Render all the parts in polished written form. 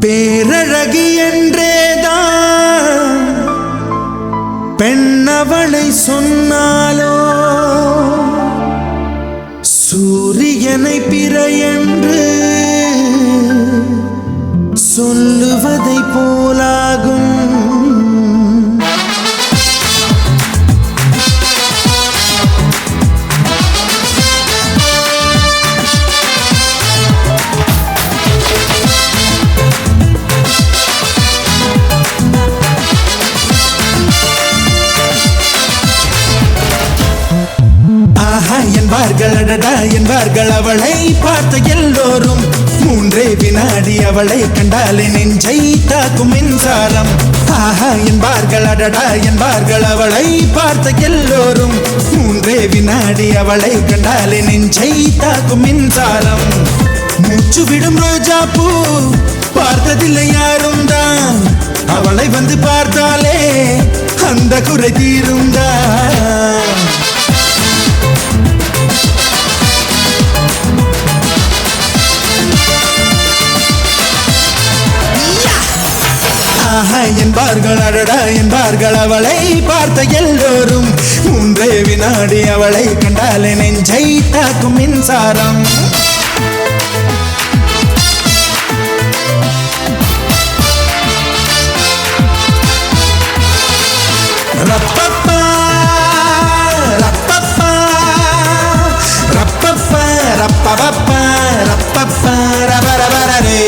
பேரழகி என்றேதான் பெண்ணவளை சொன்னாலோ சூரியனை பிற என்று சொல்லுவதை போலாகும். என்பார்கள் அவளை பார்த்த எல்லோரும். மூன்றே வினாடி அவளை கண்டாலே நெஞ்சை தாக்கும் மின்சாரம். ஆஹா என்பார்கள் அடடா என்பார்கள் அவளை பார்த்த எல்லோரும். மூன்றே வினாடி அவளை கண்டாலே நெஞ்சை தாக்கும் மின்சாரம். மூச்சு விடும் ரோஜா பூ பார்த்ததில்லை யாரும் தான். அவளை வந்து பார்த்தாலே அந்த குறை தீரும் தான். என்பார்கள் அடடா என்பார்கள் அவளை பார்த்த எல்லோரும். மூன்றே வினாடி அவளை கண்டாலே நெஞ்சை தாக்கும் மின்சாரம். ரப்பப்பா ரப்பப்பா ரப்பப்பா ரப்பப்பா ரப்பப்பா ரபரபரே.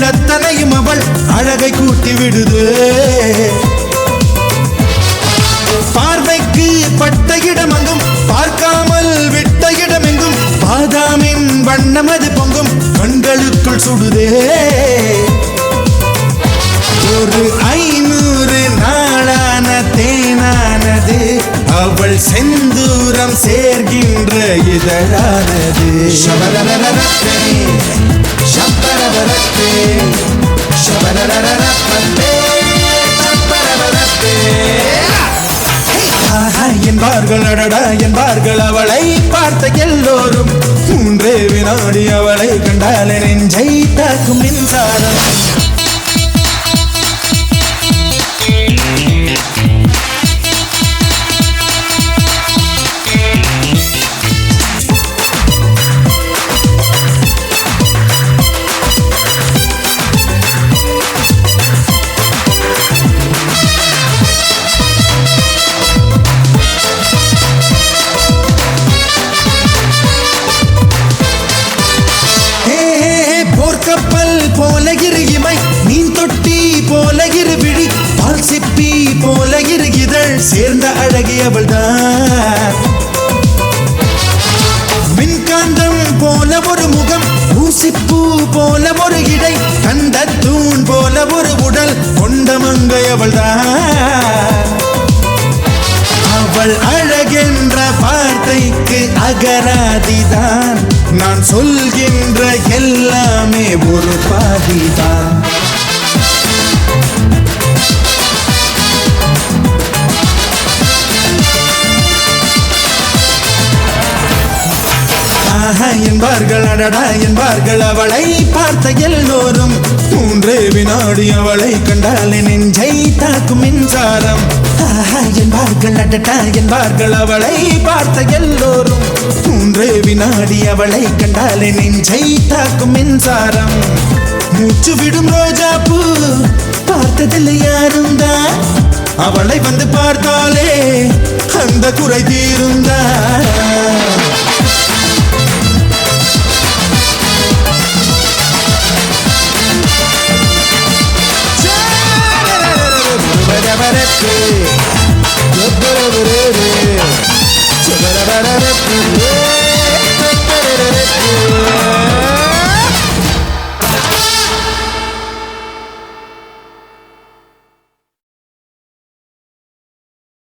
அத்தனையும் அவள் அழகை கூட்டி விடுது. பார்வைக்கு பட்ட இடமெங்கும் பார்க்காமல் விட்ட இடமெங்கும் பாதாமின் வண்ணம் அது பொங்கும் கண்களுக்குள் சுடுதே. ஒரு 500 நாளான தேனானது அவள் செந்தூரம் சேர்கின்ற இதழானது. என்பார்கள் அடடா என்பார்கள் அவளை பார்த்த எல்லோரும். மூன்றே வினாடி அவளை கண்டாலே நெஞ்சை தாக்கும் மின்சாரம். கப்பல் போல இமை மீன் தொட்டி போல விழி பால் சிப்பி போல இதழ் சேர்ந்த அழகி அவள்தான். மின்காந்தம் போல ஒரு முகம் ஊசிப்பூ போல ஒரு இடை கண்ட தூண் போல ஒரு உடல் கொண்ட மங்கை அவள்தான். அவள் அழகென்ற வார்த்தைக்கு அகராதிதான். நான் சொல்கின்ற எல்லாமே ஒரு பாதிதான். என்பார்கள் அடடா என்பார்கள் அவளை பார்த்த எல்லோரும். மூன்றே வினாடி அவளை கண்டாலே நெஞ்சை தாக்கும் மின்சாரம். என்பார்கள் அடடா என்பார்கள் அவளை பார்த்த எல்லோரும். மூன்றே வினாடி அவளை கண்டாலே நெஞ்சை தாக்கும் மின்சாரம். மூச்சு விடும் ரோஜா பூ பார்த்ததில்லை யாரும் தான். அவளை வந்து பார்த்தாலே அந்த குறை தீரும் தான். Hey!